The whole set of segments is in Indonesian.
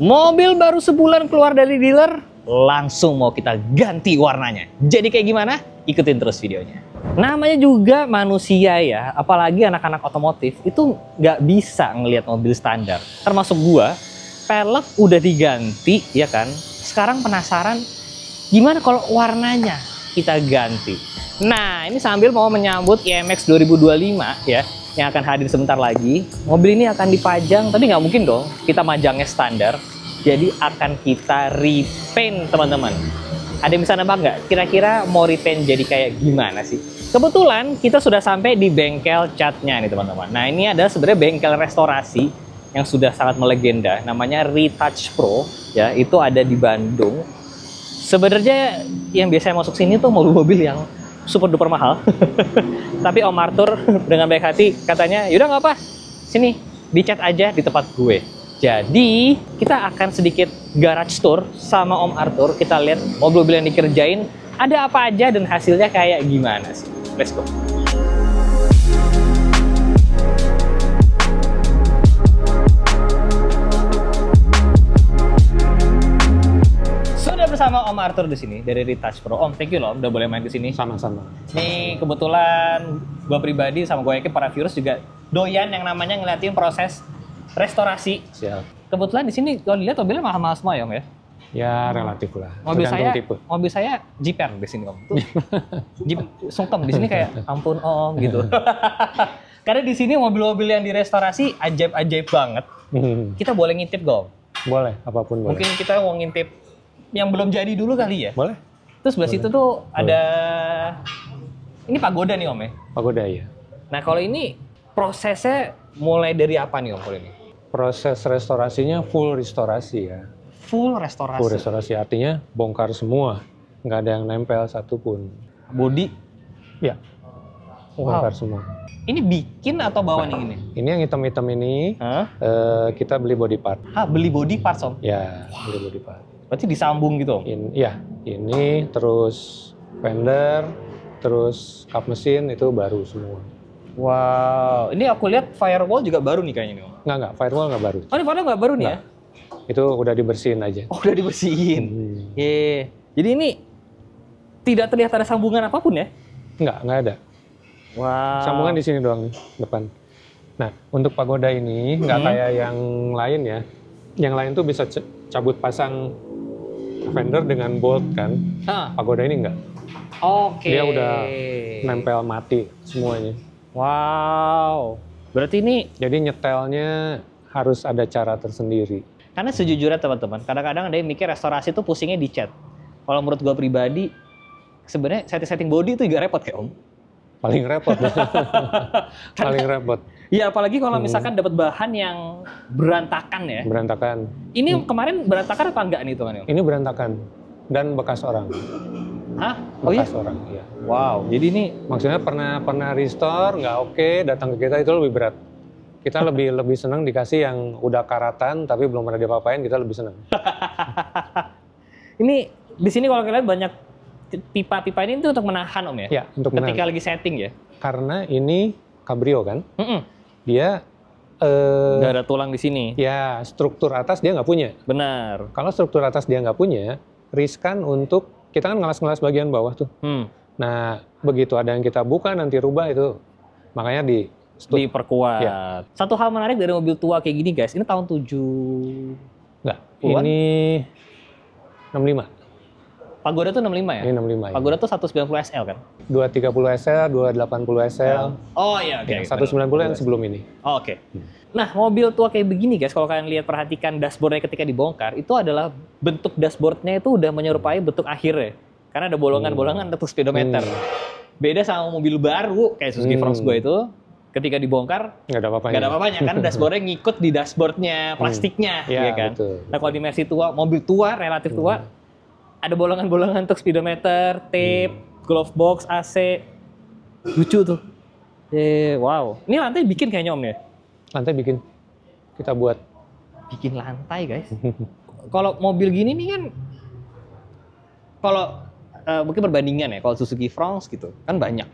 Mobil baru sebulan keluar dari dealer, langsung mau kita ganti warnanya. Jadi kayak gimana? Ikutin terus videonya. Namanya juga manusia ya, apalagi anak-anak otomotif, itu nggak bisa ngelihat mobil standar. Termasuk gua, pelek udah diganti, ya kan? Sekarang penasaran, gimana kalau warnanya kita ganti? Nah, ini sambil mau menyambut IMX 2025 ya, yang akan hadir sebentar lagi. Mobil ini akan dipajang, tapi nggak mungkin dong kita majangnya standar. Jadi akan kita repaint, teman-teman. Ada yang bisa nebak nggak? Kira-kira mau repaint jadi kayak gimana sih? Kebetulan kita sudah sampai di bengkel catnya nih, teman-teman. Nah, ini adalah sebenarnya bengkel restorasi yang sudah sangat melegenda. Namanya Retouch Pro, ya. Itu ada di Bandung. Sebenarnya yang biasanya masuk sini tuh mobil-mobil yang super duper mahal. Tapi Om Arthur dengan baik hati katanya, yaudah nggak apa, sini dicat aja di tempat gue. Jadi kita akan sedikit garage tour sama Om Arthur. Kita lihat mobil-mobil yang dikerjain ada apa aja dan hasilnya kayak gimana sih. Let's go. Sudah bersama Om Arthur di sini dari Retouch Pro. Om, thank you loh udah boleh main di sini. Sama-sama. Nih kebetulan gua pribadi sama gue yakin para viewers juga doyan yang namanya ngeliatin proses restorasi. Siap. Kebetulan di sini kalau dilihat mobilnya mahal-mahal semua ya Om ya. Ya relatif lah. Mobil saya Jeeper di sini Om. Tuh, Jeep sungkem di sini kayak ampun Om gitu. Karena di sini mobil-mobil yang direstorasi ajaib-ajaib banget. Kita boleh ngintip gak Om? Boleh, apapun boleh. Mungkin kita mau ngintip yang belum jadi dulu kali ya? Boleh. Terus sebelah situ tuh ada ini pagoda nih Om ya? Pagoda ya. Nah kalau ini prosesnya mulai dari apa nih Om kalau ini? Proses restorasinya full restorasi ya. Full restorasi? Full restorasi artinya bongkar semua. Nggak ada yang nempel satupun. Body? Ya. Bongkar semua. Ini bikin atau bawa nih ini? Ini yang hitam-hitam ini kita beli body part. Ah, beli body parts Om? Ya, beli body part. Berarti disambung gitu Om? Ini terus fender, terus kap mesin itu baru semua. Wow, ini aku lihat firewall juga baru nih kayaknya nih Om? Nggak, firewall nggak baru. Oh ini firewall nggak baru nih ya? Itu udah dibersihin aja. Oh udah dibersihin? Jadi ini tidak terlihat ada sambungan apapun ya? Nggak ada. Wow. Sambungan di sini doang nih, depan. Nah, untuk pagoda ini nggak kayak yang lain ya. Yang lain tuh bisa cabut pasang fender dengan bolt kan. Pagoda ini nggak. Oke. Dia udah nempel mati semuanya. Wow. Berarti ini... Jadi nyetelnya harus ada cara tersendiri. Karena sejujurnya teman-teman, kadang-kadang ada yang mikir restorasi tuh pusingnya di cat. Kalau menurut gua pribadi, sebenarnya setting body itu juga repot kayak Om. Paling repot. Paling repot. Iya, apalagi kalau misalkan dapat bahan yang berantakan ya. Berantakan. Ini kemarin berantakan apa enggak nih teman-teman? Ini berantakan dan bekas orang. Hah? Oh iya? Bekas orang, iya. Wow, jadi ini maksudnya pernah restore nggak oke, datang ke kita itu lebih berat. Kita lebih senang dikasih yang udah karatan tapi belum pernah diapa-apain, kita lebih senang. Ini di sini kalau kalian banyak pipa-pipa ini untuk menahan Om ya? Ya, untuk ketika lagi setting ya? Karena ini cabrio kan, dia nggak ada tulang di sini. Ya, struktur atas dia nggak punya. Benar. Kalau struktur atas dia nggak punya, riskan untuk kita kan ngelas-ngelas bagian bawah tuh. Nah, begitu ada yang kita buka nanti rubah itu, makanya diperkuat. Ya. Satu hal menarik dari mobil tua kayak gini guys, ini tahun 7... Enggak, ini 65. Pagoda tuh 65 ya? Ini 65 ya. Pagoda tuh 190 SL kan? 230 SL, 280 SL. Oh iya, oke. Ya, 190 yang sebelum ini. Oh, oke. Nah, mobil tua kayak begini guys, kalau kalian lihat perhatikan dashboardnya ketika dibongkar, itu adalah bentuk dashboardnya itu udah menyerupai bentuk akhirnya. Karena ada bolongan-bolongan untuk speedometer. Beda sama mobil baru kayak Suzuki Fronx gue itu, ketika dibongkar nggak ada apa-apanya kan dashboardnya ngikut di dashboardnya plastiknya, ya kan. Betul. Nah kalau di Mercy tua, mobil tua relatif tua, ada bolongan-bolongan untuk speedometer, tape, glove box, AC, lucu tuh. Wow, ini lantai bikin kayaknya Om ya? Lantai bikin, kita buat. Bikin lantai guys. Kalau mobil gini nih kan, kalau mungkin perbandingan ya, kalau Suzuki Fronx gitu kan banyak.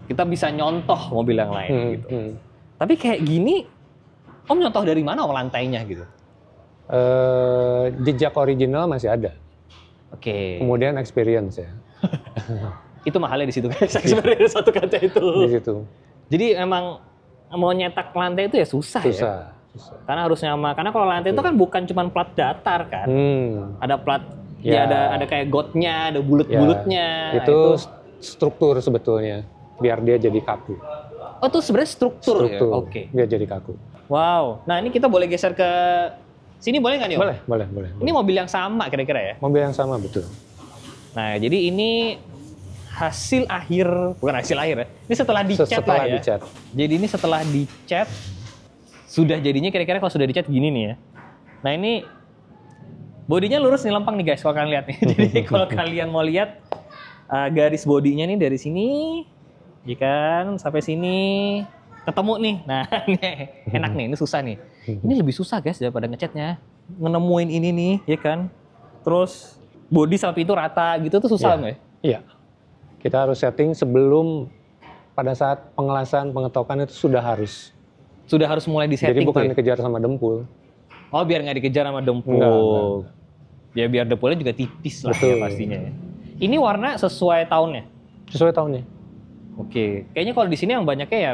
Kita bisa nyontoh mobil yang lain gitu. Tapi kayak gini, Om nyontoh dari mana Om lantainya gitu? Jejak original masih ada. Oke. Kemudian experience ya. Itu mahalnya di situ guys. Sebenarnya satu kaca itu. Di situ. Jadi emang mau nyetak lantai itu ya susah ya. Susah. Karena harus nyama. Karena kalau lantai itu kan bukan cuma plat datar kan. Ada plat, ya ada kayak gotnya, ada bulut-bulutnya. Ya, itu struktur sebetulnya. Biar dia jadi kaku. Oh itu sebenarnya struktur ya? Oke. Biar jadi kaku. Wow. Nah ini kita boleh geser ke sini boleh nggak nih Om? Boleh. Ini mobil yang sama kira-kira ya? Mobil yang sama, betul. Nah jadi ini hasil akhir, bukan hasil akhir ya. Ini setelah dicat lah ya. Dicat. Jadi ini setelah dicat, sudah jadinya kira-kira kalau sudah dicat gini nih ya. Nah ini bodinya lurus nih, lempeng nih guys kalau kalian lihat nih. Jadi kalau kalian mau lihat garis bodinya nih dari sini, ya kan, sampai sini ketemu nih. Nah enak nih, ini susah nih. Ini lebih susah guys daripada ngecatnya. Ngenemuin ini nih, ya kan. Terus bodi sampai itu rata gitu tuh susah nggak ya? Iya. Kita harus setting sebelum pada saat pengelasan, pengetokan itu sudah harus. Sudah harus mulai disetting. Jadi bukan dikejar sama dempul. Oh biar nggak dikejar sama dempul. Enggak. Ya biar dempulnya juga tipis lah ya pastinya ya. Ini warna sesuai tahunnya? Sesuai tahunnya. Oke. Kayaknya kalau di sini yang banyaknya ya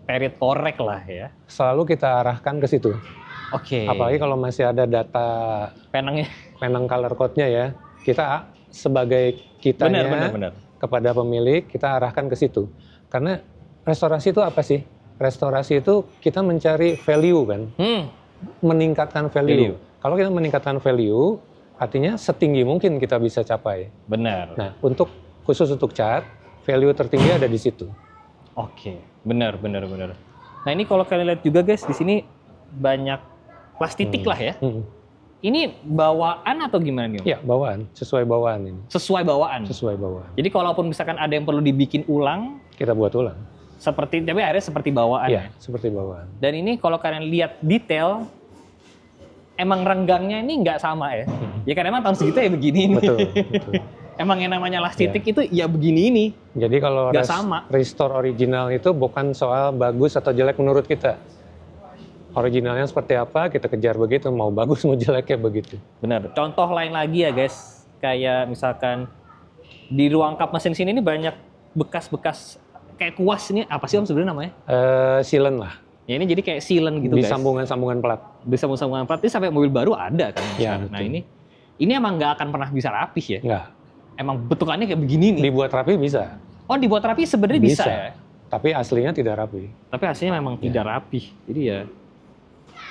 period korek lah ya. Selalu kita arahkan ke situ. Oke. Apalagi kalau masih ada data penang color code-nya ya. Kita sebagai kitanya benar. Kepada pemilik kita arahkan ke situ. Karena restorasi itu apa sih? Restorasi itu kita mencari value kan. Meningkatkan value. Kalau kita meningkatkan value, artinya setinggi mungkin kita bisa capai. Benar. Nah, khusus untuk cat, value tertinggi ada di situ. Oke, benar. Nah ini kalau kalian lihat juga guys, di sini banyak plastik lah ya. Ini bawaan atau gimana nih Om? Ya, bawaan. Sesuai bawaan ini. Sesuai bawaan? Sesuai bawaan. Jadi kalaupun misalkan ada yang perlu dibikin ulang, kita buat ulang. Tapi akhirnya seperti bawaan ya? Seperti bawaan. Dan ini kalau kalian lihat detail, emang renggangnya ini nggak sama ya? Ya kan emang tahun segitu ya begini nih. Betul. Emang yang namanya lastitik itu ya begini ini. Jadi kalau restore original itu bukan soal bagus atau jelek menurut kita. Originalnya seperti apa, kita kejar begitu. Mau bagus, mau jelek ya begitu. Benar. Contoh lain lagi ya guys. Kayak misalkan di ruang kap mesin sini ini banyak bekas-bekas kayak kuas. Ini apa sih Om sebenarnya namanya? Sealant lah. Ya ini jadi kayak sealant gitu guys. Di sambungan-sambungan plat. Di sambungan-sambungan plat. Ini sampai mobil baru ada kan. Ya, nah ini emang nggak akan pernah bisa rapih ya? Nggak. Emang bentukannya kayak begini nih. Dibuat rapi bisa. Oh dibuat rapi sebenarnya bisa ya? Tapi aslinya tidak rapi. Tapi aslinya memang tidak rapi. Jadi ya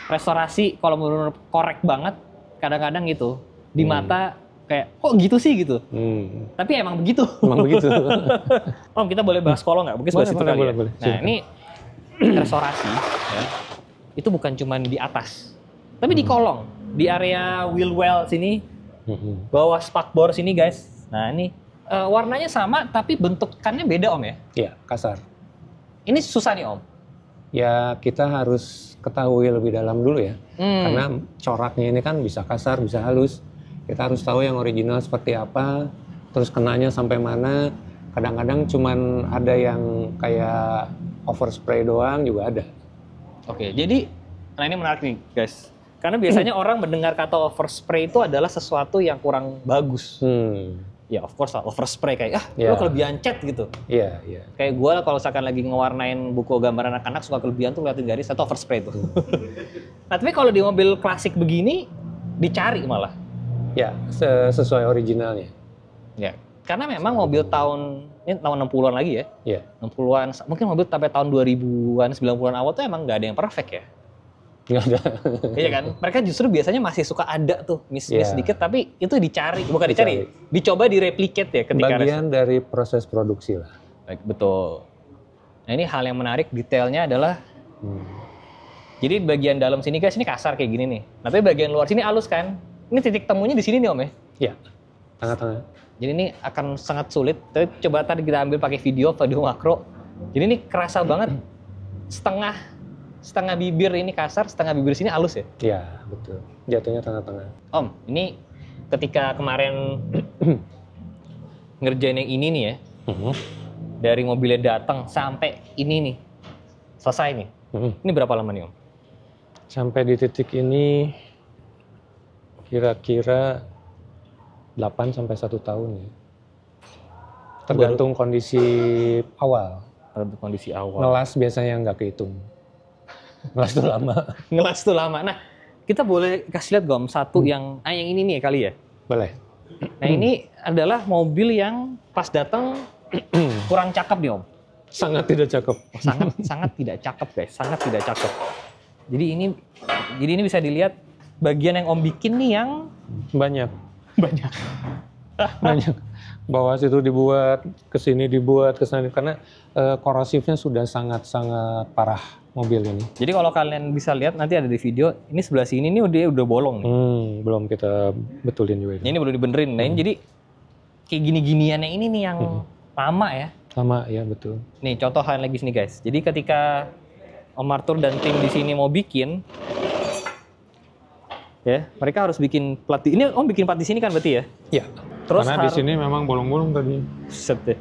restorasi kalau menurut korek banget kadang-kadang gitu. Di mata kayak kok gitu sih gitu. Tapi emang begitu. Emang begitu. Om kita boleh bahas kolong nggak? Mungkin sebelah situ kali ya. Boleh. Nah ini restorasi ya. Itu bukan cuma di atas. Tapi di kolong. Di area wheel well sini. Bawah spakbor sini guys. Nah ini warnanya sama tapi bentukannya beda Om ya? Iya, kasar. Ini susah nih Om? Ya kita harus ketahui lebih dalam dulu ya. Karena coraknya ini kan bisa kasar, bisa halus. Kita harus tahu yang original seperti apa, terus kenanya sampai mana. Kadang-kadang cuman ada yang kayak overspray doang juga ada. Oke, jadi nah ini menarik nih guys. Karena biasanya orang mendengar kata overspray itu adalah sesuatu yang kurang bagus. Ya of course lah, overspray kayak lo kelebihan cat gitu. Iya. Kayak gue kalau misalkan lagi ngewarnain buku gambar anak-anak suka kelebihan tuh liatin garis atau overspray tuh. Nah tapi kalau di mobil klasik begini dicari malah. Ya, sesuai originalnya. Ya, karena memang mobil ini tahun 60-an lagi ya. Iya. 60-an, mungkin mobil sampai tahun 2000-an, 90-an awal tuh emang nggak ada yang perfect ya. Nggak ada. Iya kan? Mereka justru biasanya masih suka ada tuh miss sedikit, tapi itu bukan dicari, dicoba direplicate ya ketika bagian dari proses produksi lah. Baik, betul. Nah ini hal yang menarik, detailnya adalah jadi bagian dalam sini guys, ini kasar kayak gini nih. Nah, tapi bagian luar sini halus kan? Ini titik temunya di sini nih Om ya? Iya, tengah-tengah. Jadi ini akan sangat sulit, tapi coba tadi kita ambil pakai video makro. Jadi ini kerasa banget, setengah bibir ini kasar, setengah bibir sini halus ya? Iya, betul. Jatuhnya tengah-tengah. Om, ini ketika kemarin ngerjain yang ini nih ya, dari mobilnya datang sampai ini nih, selesai nih. Ini berapa lama nih Om? Sampai di titik ini Kira-kira 8 sampai 1 tahun ya. Tergantung kondisi awal. Tergantung kondisi awal. Ngelas biasanya nggak kehitung. Ngelas tuh lama. Ngelas tuh lama. Nah, kita boleh kasih lihat Om satu yang ini nih kali ya. Boleh. Nah, ini adalah mobil yang pas datang kurang cakep nih Om. Sangat tidak cakep. Sangat tidak cakep guys, sangat tidak cakep. Jadi ini bisa dilihat bagian yang Om bikin nih yang Banyak. banyak. Banyak. Bawah situ dibuat, kesini dibuat, kesana karena korosifnya sudah sangat-sangat parah mobil ini. Jadi kalau kalian bisa lihat nanti ada di video, ini sebelah sini nih udah bolong nih. Belum kita betulin juga Ini belum dibenerin. Nah, ini jadi kayak gini-giniannya ini nih yang lama ya. Lama ya, betul. Nih contoh hal lagi sini guys. Jadi ketika Om Arthur dan tim di sini mau bikin, ya mereka harus bikin plat. Ini Om bikin plat di sini kan berarti ya? Ya. Terus karena di sini memang bolong-bolong tadi. Set deh.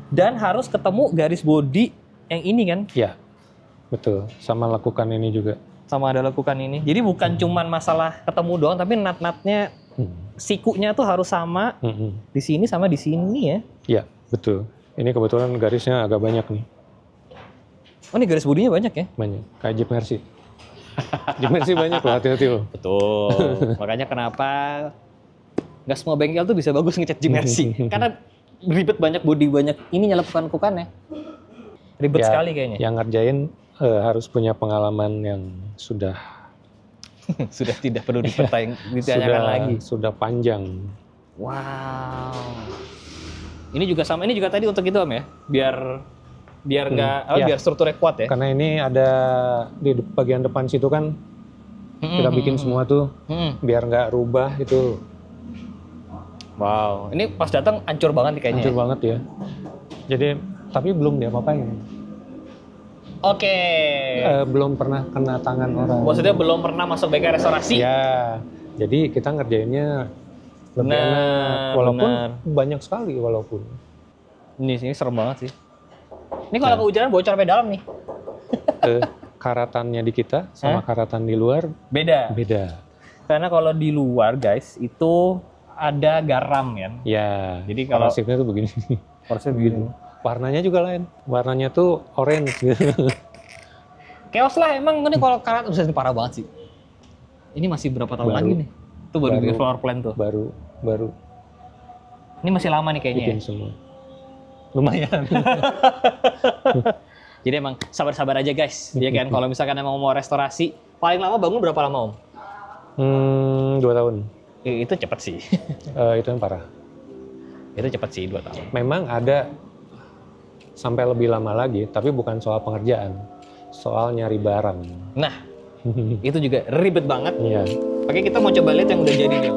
Dan harus ketemu garis bodi yang ini kan? Ya, betul. Sama lakukan ini juga. Sama ada lakukan ini. Jadi bukan cuman masalah ketemu doang, tapi nat-natnya, sikunya tuh harus sama di sini sama di sini ya? Ya, betul. Ini kebetulan garisnya agak banyak nih. Oh, ini garis bodinya banyak ya? Banyak. Kayak Jeep Mercy. Jeep Mercy banyak loh, hati-hati loh. Betul. Makanya kenapa nggak semua bengkel tuh bisa bagus ngecat Jeep Mercy. Karena ribet, banyak bodi, banyak ini lakukan-lakukannya. Ribet sekali kayaknya. Yang ngerjain harus punya pengalaman yang sudah sudah tidak perlu ditanyakan lagi. Sudah panjang. Wow. Ini juga sama, ini juga tadi untuk itu Om ya, biar nggak, biar strukturnya kuat ya. Karena ini ada di bagian depan situ kan kita bikin semua tuh biar nggak rubah itu. Wow, ini pas datang hancur banget nih kayaknya. Hancur banget ya. Jadi tapi belum diapa-apain. Oke. Belum pernah kena tangan orang. Maksudnya belum pernah masuk bengkel restorasi? Ya, jadi kita ngerjainnya lebih enak. Walaupun banyak sekali walaupun. Ini serem banget sih. Ini kalau kehujanan bocor sampai dalam nih. Karatannya di kita sama karatan di luar beda. Karena kalau di luar guys itu ada garam ya. Ya. Jadi kalau korosifnya tuh begini. Korosifnya begini. Warnanya juga lain. Warnanya tuh orange gitu. Chaos lah emang ini kalau karat udah parah banget sih. Ini masih berapa tahun lagi nih? Itu baru bikin floor plan tuh. Baru. Ini masih lama nih kayaknya. Bikin semua. Lumayan. Jadi emang sabar-sabar aja guys. Ya kan kalau misalkan emang mau restorasi, paling lama bangun berapa lama Om? 2 tahun. Itu cepet sih. Itu yang parah. Itu cepet sih 2 tahun. Memang ada sampai lebih lama lagi, tapi bukan soal pengerjaan, soal nyari barang. Nah, itu juga ribet banget. Iya. Oke, kita mau coba lihat yang udah jadi nih.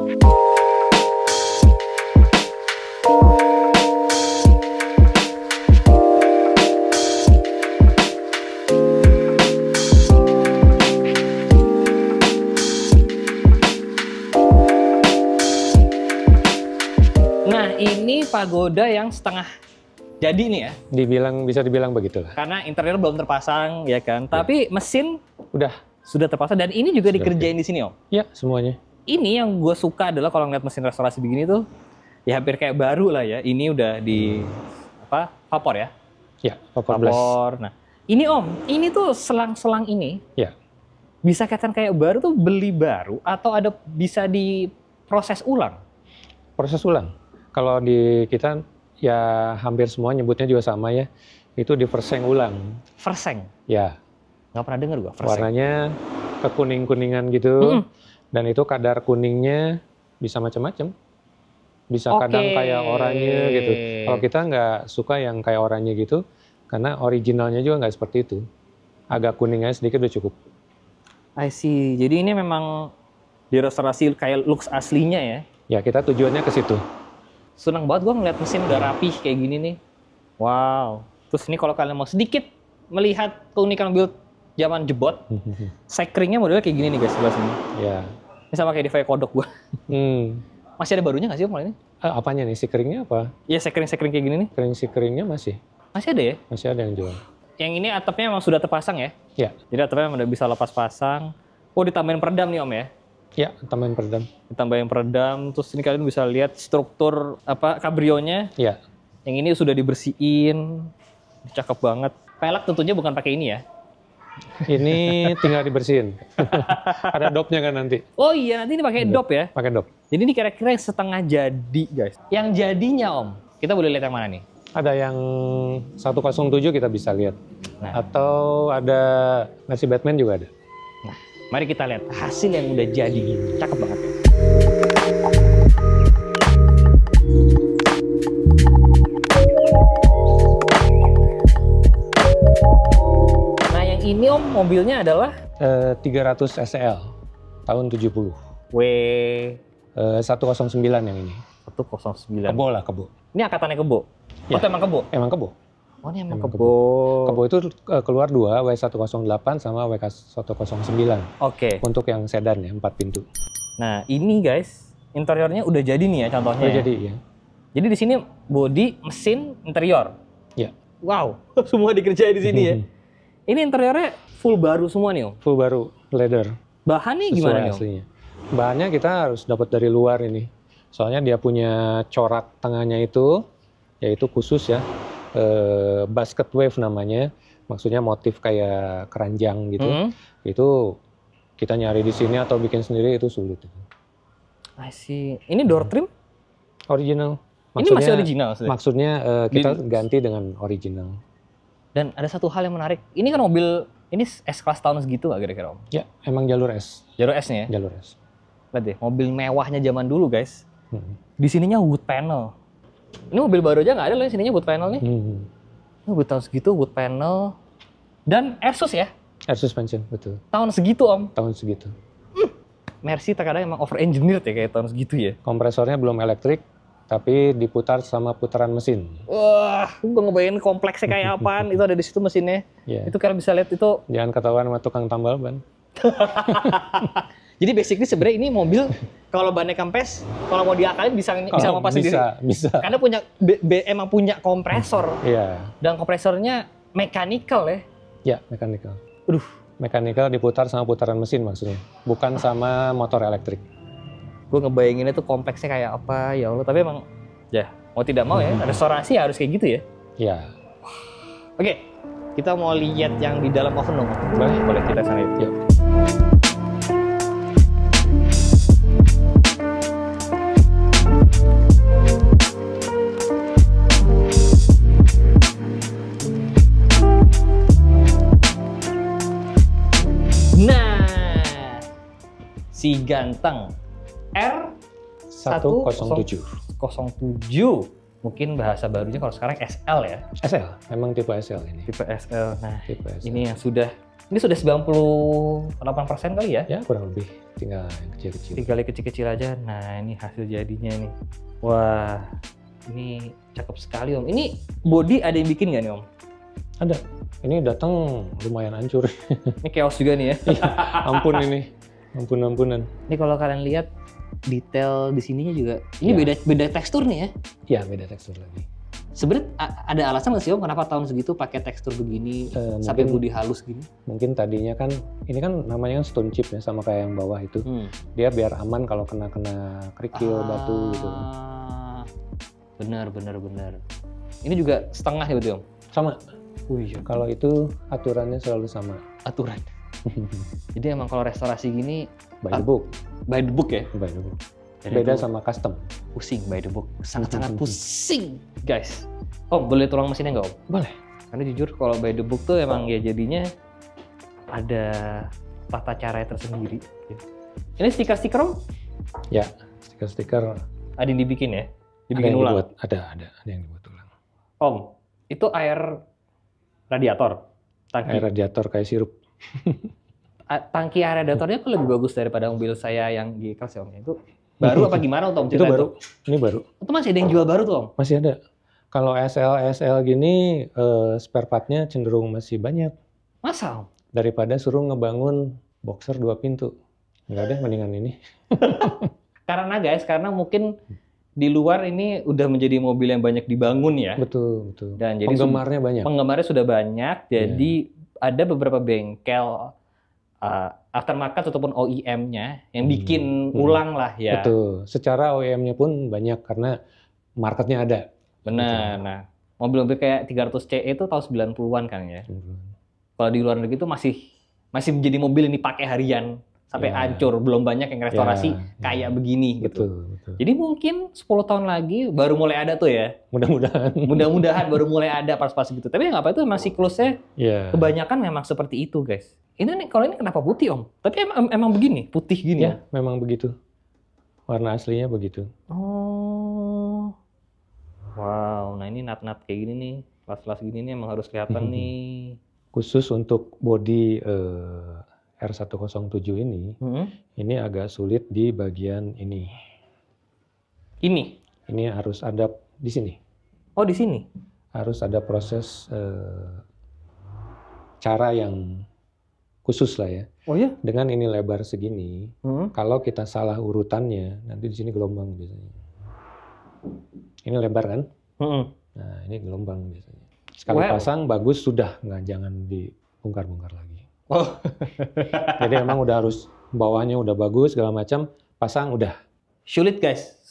Nah, ini pagoda yang setengah jadi nih ya. Bisa dibilang begitu lah. Karena interior belum terpasang ya kan. Tapi mesin sudah terpasang dan ini juga dikerjain di sini Om. Iya, semuanya. Ini yang gue suka adalah kalau ngeliat mesin restorasi begini tuh ya hampir kayak baru lah ya. Ini udah di vapor ya. Iya, vapor. Nah, ini Om, ini tuh selang-selang ini. Iya. Bisa kelihatan kayak baru tuh beli baru atau ada bisa diproses ulang? Proses ulang. Kalau di kita ya hampir semua nyebutnya juga sama ya. Itu di verseng ulang. Verseng? Ya. Nggak pernah dengar gua, verseng. Warnanya kekuning-kuningan gitu. Dan itu kadar kuningnya bisa macam-macam. Bisa kadang kayak oranye gitu. Kalau kita nggak suka yang kayak oranye gitu, karena originalnya juga nggak seperti itu. Agak kuningnya sedikit udah cukup. I see. Jadi ini memang direstorasi kayak looks aslinya ya? Ya, kita tujuannya ke situ. Senang banget gue ngeliat mesin udah rapih kayak gini nih. Wow. Terus ini kalau kalian mau sedikit melihat keunikan mobil zaman jebot, sekringnya modelnya kayak gini nih guys sebelah sini. Ya. Ini sama kayak di Vario Kodok gue. Masih ada barunya nggak sih Om ini? Apanya nih? Sekringnya apa? Iya, sekring-sekring kayak gini nih. Sekringnya masih. Masih ada ya? Masih ada yang jual. Yang ini atapnya memang sudah terpasang ya? Ya. Jadi atapnya udah bisa lepas pasang. Oh, ditambahin peredam nih Om ya? Ya, tambahin peredam. Ditambahin peredam, terus ini kalian bisa lihat struktur kabrionya. Ya. Yang ini sudah dibersihin, cakep banget. Pelek tentunya bukan pakai ini ya. Ini tinggal dibersihin. Ada dopnya kan nanti. Oh iya, nanti ini pakai dop ya. Pakai dop. Jadi ini kira-kira yang setengah jadi, guys. Yang jadinya Om, kita boleh lihat yang mana nih? Ada yang 107 kita bisa lihat. Nah. Atau ada versi Batman juga ada. Nah, mari kita lihat hasil yang udah jadi gini. Cakep banget ya. Nah, yang ini Om, mobilnya adalah 300 SL tahun 70. 109 yang ini. 109. Kebo lah, kebo. Ini angkatannya kebo? Ya. Oh, itu emang kebo? Emang kebo. Oh, ini emang Emang kebo. Kebo itu keluar 2, W108 sama WK109. Oke. Untuk yang sedan ya, 4 pintu. Nah, ini guys, interiornya udah jadi nih ya contohnya. Udah ya. jadi ya. Jadi di sini bodi, mesin, interior. Ya. Wow, semua dikerjain di sini ya. Ini interiornya full baru semua nih Om. Full baru, leather. Bahannya gimana nih Om? Aslinya. Bahannya kita harus dapat dari luar ini. Soalnya dia punya corak tengahnya itu, yaitu khusus ya, basket wave namanya. Maksudnya motif kayak keranjang gitu. Itu kita nyari di sini atau bikin sendiri itu sulit. I see. Ini door trim? Original. Ini masih original? Maksudnya kita ganti dengan original. Dan ada satu hal yang menarik. Ini kan mobil, ini S-Class tahun segitu nggak kira-kira Om? Ya, emang jalur S. Jalur S-nya ya? Jalur S. Lihat deh, mobil mewahnya zaman dulu guys. Di sininya wood panel. Ini mobil baru aja nggak ada loh sininya wood panel nih. Ini wood tahun segitu, wood panel. Dan air sus ya? Air suspension, betul. Tahun segitu Om? Tahun segitu. Mercy terkadang emang over engineered ya kayak tahun segitu ya? Kompresornya belum elektrik, tapi diputar sama putaran mesin. Wah, gue ngebayangin kompleksnya kayak apaan. Itu ada di situ mesinnya. Yeah. Itu kalian bisa lihat itu. Jangan ketahuan sama tukang tambal ban. Jadi basically sebenarnya ini mobil kalau bannya kempes, kalau mau diakalin bisa ngelepas sendiri. Bisa. Karena emang punya kompresor. Iya. Dan kompresornya mechanical ya. Ya, mechanical. Aduh. Mechanical diputar sama putaran mesin maksudnya. Bukan sama motor elektrik. Gue ngebayanginnya tuh kompleksnya kayak apa, ya Allah. Tapi emang, ya mau tidak mau ya, restorasi harus kayak gitu ya. Iya. Oke, kita mau lihat yang di dalam oven dong. Boleh kita sana yuk. Yuk. Nah, si ganteng R107. 07. Mungkin bahasa barunya kalau sekarang SL ya. SL, memang tipe SL ini. Tipe SL. Nah, tipe SL. Ini sudah 98% kali ya? Ya, kurang lebih. Tinggal yang kecil-kecil. Tinggal yang kecil-kecil aja. Nah, ini hasil jadinya nih. Wah, ini cakep sekali Om. Ini body ada yang bikin nggak nih Om? Ada. Ini datang lumayan hancur. Ini chaos juga nih ya. Ampun ini. Ampunan. Ini kalau kalian lihat detail di sininya juga. Ini beda tekstur nih ya? Iya, beda tekstur lagi. Sebenarnya ada alasan nggak sih Om kenapa tahun segitu pakai tekstur begini sampai bodi halus gini? Mungkin tadinya kan ini kan namanya kan stone chip ya sama kayak yang bawah itu. Dia biar aman kalau kena kerikil batu gitu. Benar. Ini juga setengah ya betul Om? Sama. Iya. Kalau itu aturannya selalu sama. Aturan. Jadi emang kalau restorasi gini by the book. By the book ya? By the book. Beda sama custom. Pusing by the book. Sangat-sangat pusing, guys. Om, boleh tulang mesinnya nggak Om? Boleh. Karena jujur kalau by the book tuh emang ya jadinya ada tata cara tersendiri. Ini stiker-stiker Om? Ya, stiker-stiker. Ada yang dibikin ya? Dibikin ulang? Ada yang dibuat ulang. Om, itu air radiator? Tangki? Air radiator kayak sirup. Tangki air radiatornya kan lebih bagus daripada mobil saya yang G-Class ya Om? Itu baru apa gimana Om? Itu baru. Ini baru. Itu masih ada yang jual baru tuh Om? Masih ada. Kalau SL gini spare part-nya cenderung masih banyak. Masa Om? Daripada suruh ngebangun boxer 2 pintu. Enggak deh, mendingan ini. Karena mungkin di luar ini udah menjadi mobil yang banyak dibangun ya. Betul. Dan jadi penggemarnya banyak. Penggemarnya sudah banyak, jadi ada beberapa bengkel aftermarket ataupun OEM-nya yang bikin ulang lah ya. Betul. Secara OEM-nya pun banyak karena marketnya ada. Benar. Nah, mobil-mobil kayak 300 CE itu tahun 90-an kan ya. Kalau di luar negeri itu masih menjadi mobil yang dipakai harian sampai hancur, belum banyak yang restorasi kayak begini gitu. Betul. Jadi mungkin 10 tahun lagi baru mulai ada tuh ya. Mudah-mudahan baru mulai ada pas-pas gitu. Tapi nggak apa, itu memang siklusnya kebanyakan memang seperti itu, guys. Ini nih, kalau ini kenapa putih, Om? Tapi emang begini, putih gini ya? Memang begitu. Warna aslinya begitu. Oh. Wow, nah ini nat-nat kayak gini nih. Kelas-kelas gini nih emang harus kelihatan nih. Khusus untuk bodi R107 ini agak sulit di bagian ini. Ini harus ada di sini. Oh, di sini? Harus ada proses cara yang khusus lah ya. Oh ya? Dengan ini lebar segini, kalau kita salah urutannya, nanti di sini gelombang biasanya. Ini lebar kan? Nah, ini gelombang biasanya. Sekali pasang bagus sudah, jangan dibongkar-bongkar lagi. Oh. Jadi emang udah harus bawahnya udah bagus segala macam, pasang udah. Sulit, guys.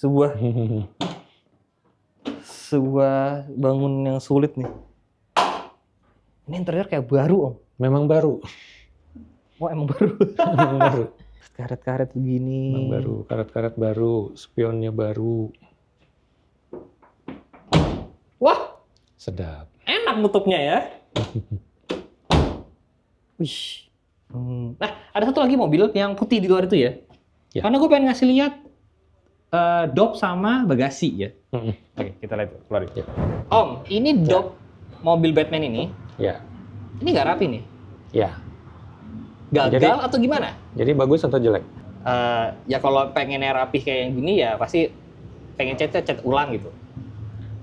Sebuah bangun yang sulit nih. Ini interior kayak baru, Om. Memang baru. Oh, emang baru. Memang baru. Karet-karet begini. Memang baru, karet-karet baru, spionnya baru. Wah, sedap. Enak nutupnya ya. Wih. Nah, ada satu lagi mobil yang putih di luar itu ya. Karena gue pengen ngasih lihat dop sama bagasi ya. Oke, kita lihat keluar. Om, ini dop mobil Batman ini. Ya. Ini nggak rapi nih. Ya. Gagal atau gimana? Jadi bagus atau jelek? Ya kalau pengennya rapih kayak yang gini ya pasti pengen cat ulang gitu.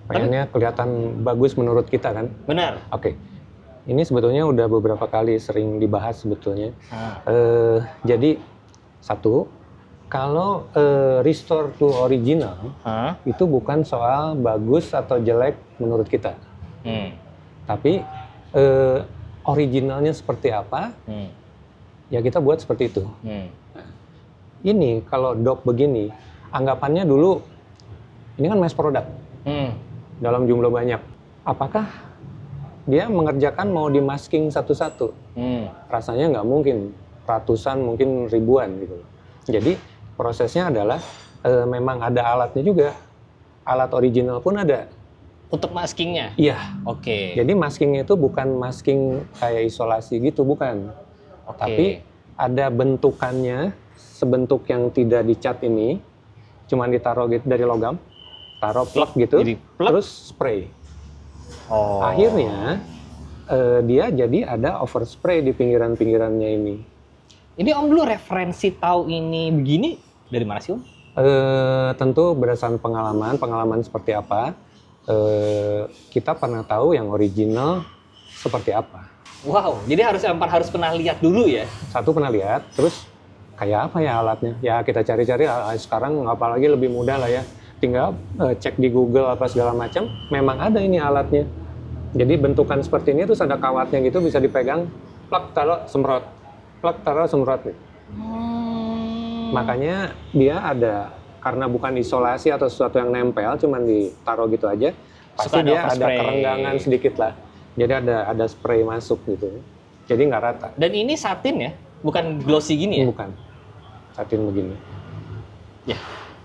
Pengennya kelihatan bagus menurut kita kan? Benar. Oke. Ini sebetulnya udah beberapa kali sering dibahas sebetulnya. Jadi satu, kalau restore to original itu bukan soal bagus atau jelek menurut kita. Tapi originalnya seperti apa? Ya kita buat seperti itu. Ini kalau dop begini, anggapannya dulu ini kan mass product dalam jumlah banyak. Apakah dia mengerjakan mau di masking satu-satu? Rasanya nggak mungkin, ratusan mungkin ribuan gitu. Jadi prosesnya adalah memang ada alatnya juga, alat original pun ada. Untuk maskingnya? Iya. Oke. Jadi maskingnya itu bukan masking kayak isolasi gitu, bukan. Tapi ada bentukannya, sebentuk yang tidak dicat ini, cuman ditaruh gitu dari logam, taruh plug gitu, terus spray. Akhirnya dia jadi ada overspray di pinggiran-pinggirannya ini. Ini Om dulu referensi tahu ini begini dari mana sih Om? Tentu berdasarkan pengalaman seperti apa. Kita pernah tahu yang original seperti apa. Wow, jadi harus pernah lihat dulu ya? Satu pernah lihat, terus kayak apa ya alatnya? Ya kita cari-cari, sekarang apalagi lebih mudah lah ya. Tinggal cek di Google apa segala macam, memang ada ini alatnya. Jadi bentukan seperti ini terus ada kawatnya gitu, bisa dipegang, plak taruh semprot, plak taruh semprot. Makanya dia ada, karena bukan isolasi atau sesuatu yang nempel, cuman ditaruh gitu aja, pasti dia ada kerenggangan sedikit lah. Jadi ada spray masuk gitu. Jadi nggak rata. Dan ini satin ya? Bukan glossy gini ya? Bukan. Satin begini. Ya.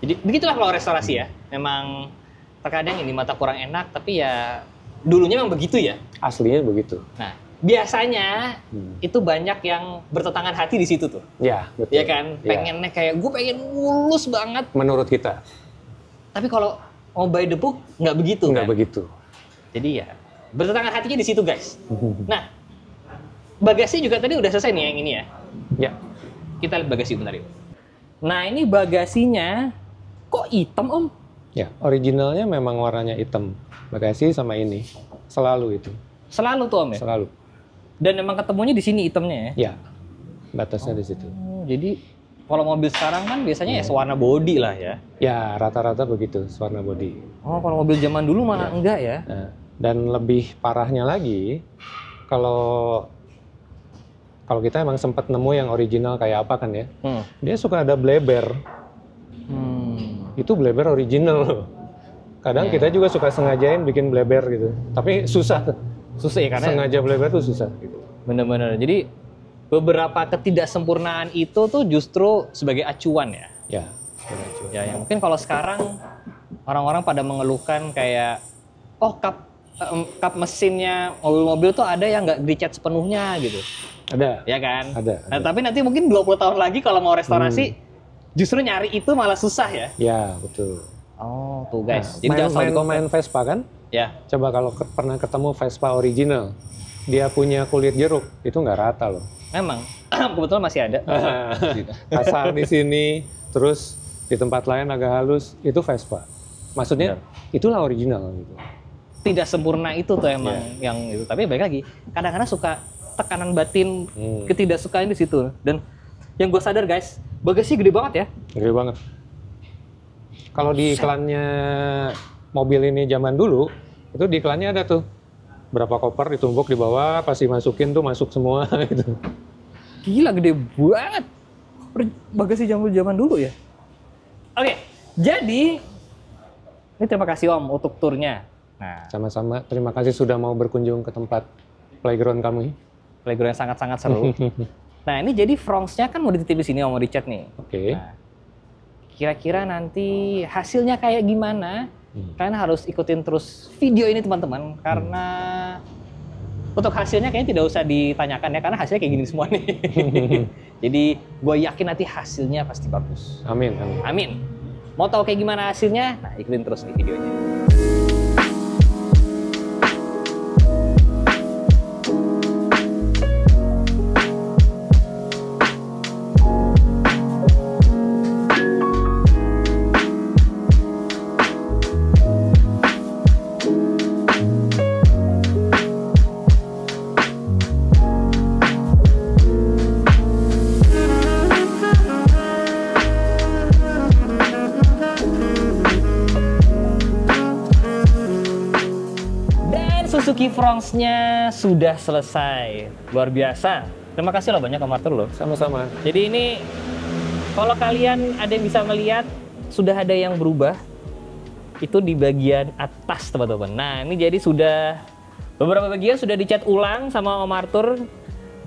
Jadi begitulah kalau restorasi ya. Memang terkadang ini mata kurang enak, tapi ya dulunya memang begitu ya? Aslinya begitu. Nah, biasanya itu banyak yang bertentangan hati di situ tuh. Ya, betul. Ya kan? Pengennya kayak, gue pengen mulus banget. Menurut kita. Tapi kalau mau by the book, nggak begitu nggak kan? begitu. Jadi ya, bertentangan hatinya di situ guys. Nah, bagasi juga tadi udah selesai nih yang ini ya? Ya. Kita lihat bagasi bentar yuk. Nah, ini bagasinya kok hitam Om? Ya, originalnya memang warnanya hitam. Bagasi sama ini. Selalu itu. Selalu tuh Om ya? Selalu. Dan memang ketemunya di sini hitamnya ya? Ya, batasnya di situ. Jadi, kalau mobil sekarang kan biasanya ya sewarna body lah ya? Ya, rata-rata begitu, warna body. Oh, kalau mobil zaman dulu mana enggak ya? Nah, dan lebih parahnya lagi, kalau kalau kita emang sempat nemu yang original kayak apa kan ya, dia suka ada bleber. Itu bleber original loh. Kadang kita juga suka sengajain bikin bleber gitu, tapi susah. Susah ya, karena sengaja bleber tuh susah. Gitu. Bener-bener. Jadi beberapa ketidaksempurnaan itu tuh justru sebagai acuan ya. Ya. Ya, yang mungkin kalau sekarang orang-orang pada mengeluhkan kayak, oh kap mesinnya mobil-mobil tuh ada yang nggak dicat sepenuhnya gitu. Ada. Ya kan? Ada. Nah, tapi nanti mungkin 20 tahun lagi kalau mau restorasi, justru nyari itu malah susah ya? Ya, betul. Oh, tuh guys. Nah, jadi main Vespa kan? Ya. Coba kalau pernah ketemu Vespa original, dia punya kulit jeruk, itu nggak rata loh. Memang, kebetulan masih ada. Kasar di sini, terus di tempat lain agak halus, itu Vespa. Maksudnya, itulah original gitu. Tidak sempurna itu tuh emang yang itu. Tapi balik lagi, kadang-kadang suka tekanan batin, ketidaksukaan di situ. Dan yang gue sadar guys, bagasi gede banget ya. Gede banget. Kalau di iklannya mobil ini zaman dulu, itu di iklannya ada tuh berapa koper ditumpuk di bawah, pasti masukin tuh masuk semua gitu. Gila gede banget. Bagasi zaman dulu ya. Oke, jadi ini terima kasih Om untuk turnya. Nah, sama-sama. Terima kasih sudah mau berkunjung ke tempat playground kami. Playground yang sangat-sangat seru. Nah, ini jadi Fronx-nya kan mau dititip di sini Om, mau dicat nih. Oke. Nah, kira-kira nanti hasilnya kayak gimana? Kalian harus ikutin terus video ini teman-teman, karena untuk hasilnya kayaknya tidak usah ditanyakan ya, karena hasilnya kayak gini semua nih. Jadi gue yakin nanti hasilnya pasti bagus. Amin, amin. Amin. Mau tahu kayak gimana hasilnya? Nah, ikutin terus di videonya. Suzuki Fronx-nya sudah selesai. Luar biasa. Terima kasih loh banyak Om Arthur loh. Sama-sama. Jadi ini kalau kalian ada yang bisa melihat sudah ada yang berubah. Itu di bagian atas teman-teman. Nah, ini jadi sudah beberapa bagian sudah dicat ulang sama Om Arthur.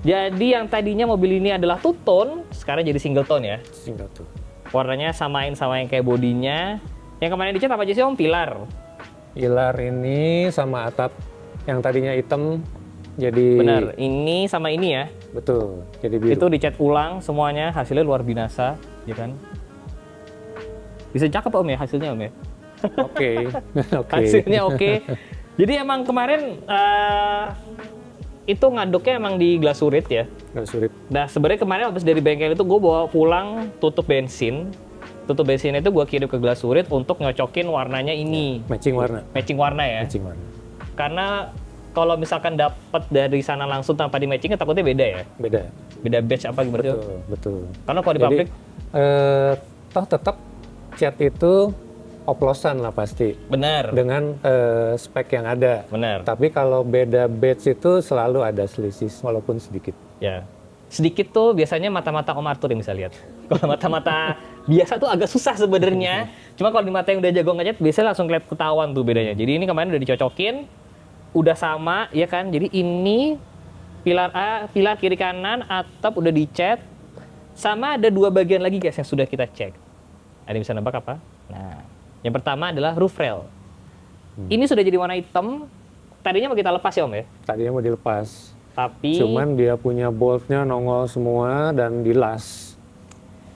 Jadi yang tadinya mobil ini adalah two tone, sekarang jadi single tone ya. Single tone. Warnanya samain sama yang kayak bodinya. Yang kemarin dicat apa aja sih Om? Pilar. Pilar ini sama atap yang tadinya hitam jadi... Benar, ini sama ini ya. Betul, jadi biru. Itu dicat ulang semuanya, hasilnya luar binasa, ya kan? Bisa cakep Om ya hasilnya Om ya? Oke. Hasilnya oke. Jadi emang kemarin itu ngaduknya emang di glasurit ya? Glasurit. Nah sebenarnya kemarin habis dari bengkel itu gue bawa pulang tutup bensin. Tutup bensin itu gue kirim ke glasurit untuk nyocokin warnanya ini. Matching warna. Matching warna ya? Matching warna. Karena kalau misalkan dapat dari sana langsung tanpa di matching, takutnya beda ya? Beda. Beda batch apa gimana? Betul, betul. Karena kalau di pabrik, toh tetap cat itu oplosan lah pasti. Benar. Dengan spek yang ada. Benar. Tapi kalau beda batch itu selalu ada selisih walaupun sedikit. Ya. Sedikit tuh biasanya mata-mata Om Arthur yang bisa lihat. Kalau mata-mata biasa tuh agak susah sebenarnya. Cuma kalau di mata yang udah jago ngecat biasanya langsung kelihatan ketahuan tuh bedanya. Jadi ini kemarin udah dicocokin, udah sama ya kan. Jadi ini pilar A, pilar kiri kanan, atap udah dicat. Sama ada dua bagian lagi guys yang sudah kita cek. Ada yang bisa nebak apa? Nah, yang pertama adalah roof rail. Ini sudah jadi warna hitam. Tadinya mau kita lepas ya Om ya? Tadinya mau dilepas. Tapi cuman dia punya boltnya nongol semua dan dilas.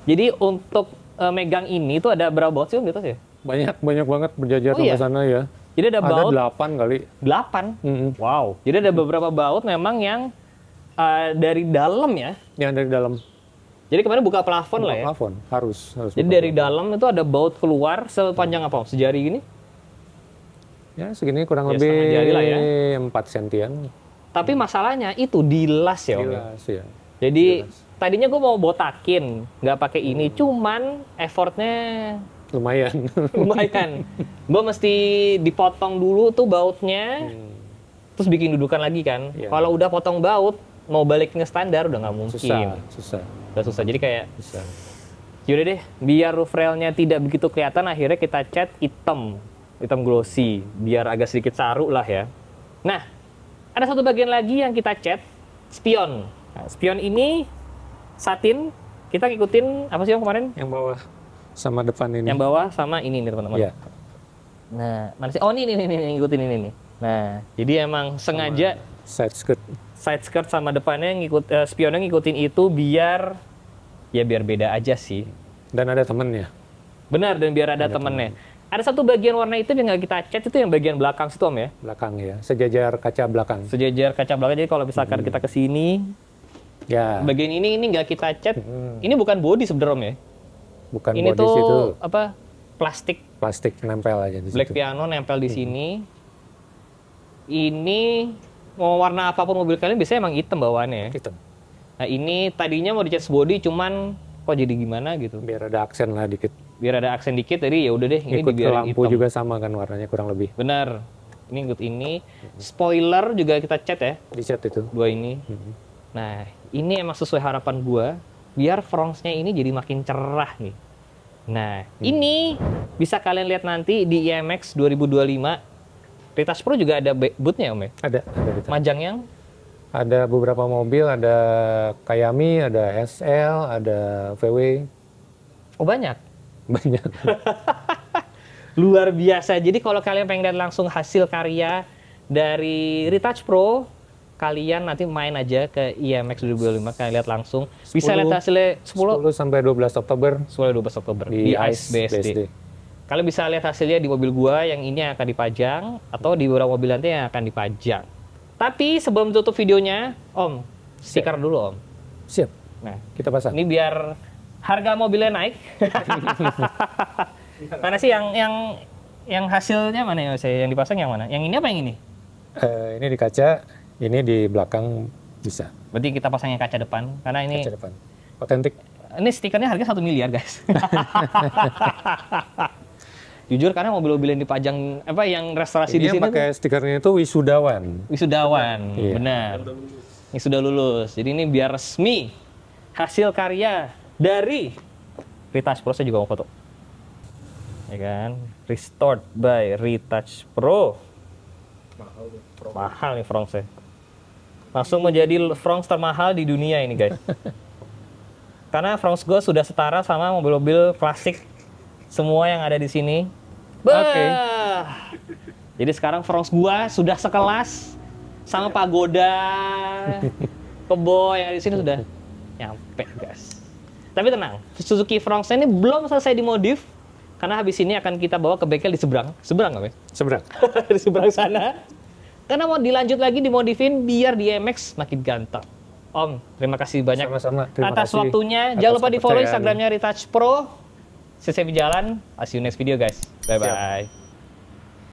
Jadi untuk megang ini tuh ada berapa baut sih Om gitu ya? Banyak banget berjajar sampai sana ya. Jadi ada baut 8 kali. 8? Wow. Jadi ada beberapa baut memang yang dari dalam ya? Yang dari dalam. Jadi kemarin buka plafon lah ya? Plafon, harus. Jadi dari dalam itu ada baut keluar sepanjang apa Om? Sejari gini? Ya segini kurang ya, lebih jari lah ya. 4 sentian. Tapi masalahnya itu dilas ya Om? Dilas ya. Jadi tadinya gue mau botakin, nggak pakai ini, cuman effortnya lumayan. Lumayan. Gue mesti dipotong dulu tuh bautnya, terus bikin dudukan lagi kan. Kalau udah potong baut, mau balik ke standar udah nggak mungkin. Susah. Udah susah. Jadi kayak Susah. yaudah deh, biar roof railnya tidak begitu kelihatan, akhirnya kita cat hitam glossy, biar agak sedikit saru lah ya. Nah, ada satu bagian lagi yang kita cat, spion. Nah, spion ini satin, kita ngikutin apa sih yang kemarin? Yang bawah sama depan ini. Yang bawah sama ini nih teman-teman. Iya. Nah, mana sih? Oh ini ngikutin ini nih. Nah, jadi emang sengaja Side skirt sama depannya spionnya ngikutin itu biar beda aja sih. Dan ada temennya. Benar, dan biar ada temennya. Ada satu bagian warna hitam yang nggak kita cat, itu yang bagian belakang situ Om ya? Belakang ya, sejajar kaca belakang. Sejajar kaca belakang, jadi kalau misalkan kita ke sini, Ya. bagian ini nggak kita cat. Ini bukan body sebenarnya Om ya? Bukan Ini body tuh situ. apa? Plastik Nempel aja di black situ. piano nempel di sini. Ini mau warna apapun mobil kalian biasanya emang hitam bawaannya ya. Hitam. Nah ini tadinya mau dicat body, cuman kok jadi gimana gitu. Biar ada aksen lah dikit. Biar ada aksen dikit, jadi ya udah deh ini Ikut ke dibiarin lampu hitam. juga sama kan warnanya kurang lebih. Benar. Ini ikut ini. Spoiler juga kita cat ya, Di cat itu. dua ini. Nah, ini emang sesuai harapan gua, biar frontsnya ini jadi makin cerah nih. Nah, ini bisa kalian lihat nanti di IMX 2025. Retouch Pro juga ada bootnya Om ya? Ada di cat. Majang yang Ada beberapa mobil, ada Kayami, ada SL, ada VW. oh banyak. Banyak. Luar biasa. Jadi kalau kalian pengen lihat langsung hasil karya dari Retouch Pro, kalian nanti main aja ke IMX 2025, kalian lihat langsung. Bisa lihat hasilnya 10 sampai 12 Oktober 12 Oktober di ICE ICE BSD. Kalian bisa lihat hasilnya di mobil gua yang ini yang akan dipajang, atau di beberapa mobil nanti yang akan dipajang. Tapi sebelum tutup videonya, Om, stiker dulu Om. Siap. Nah, Kita pasang. ini biar harga mobilnya naik. Mana sih yang hasilnya mana ya saya yang dipasang yang mana? Yang ini apa yang ini? Ini di kaca, ini di belakang bisa. Berarti kita pasang yang kaca depan karena ini Kaca depan. Otentik. ini stikernya harga 1 miliar guys. Jujur karena mobil-mobil yang dipajang apa yang restorasi Ini di sini yang pakai stikernya itu wisudawan. wisudawan, Iya. benar. Ini sudah lulus. Jadi ini biar resmi hasil karya dari Retouch Pro. Saya juga mau foto. Ya kan? Restored by Retouch Pro. Mahal nih Fronx-nya. Langsung menjadi Fronx termahal di dunia ini guys. Karena Fronx gue sudah setara sama mobil-mobil klasik semua yang ada di sini. Oke. Jadi sekarang Fronx gua sudah sekelas sama Pagoda, Kebo yang ada di sini sudah nyampe, guys. Tapi tenang, Suzuki Fronx ini belum selesai dimodif karena habis ini akan kita bawa ke bengkel di seberang nggak, Mas? Seberang. Di seberang sana. Karena mau dilanjut lagi dimodifin biar di MX makin ganteng. Om, terima kasih banyak Sama-sama. Terima atas kasih waktunya. atas Jangan lupa di follow kepercayaan. Instagramnya Retouch Pro. Saya jalan. See you next video guys. Bye bye.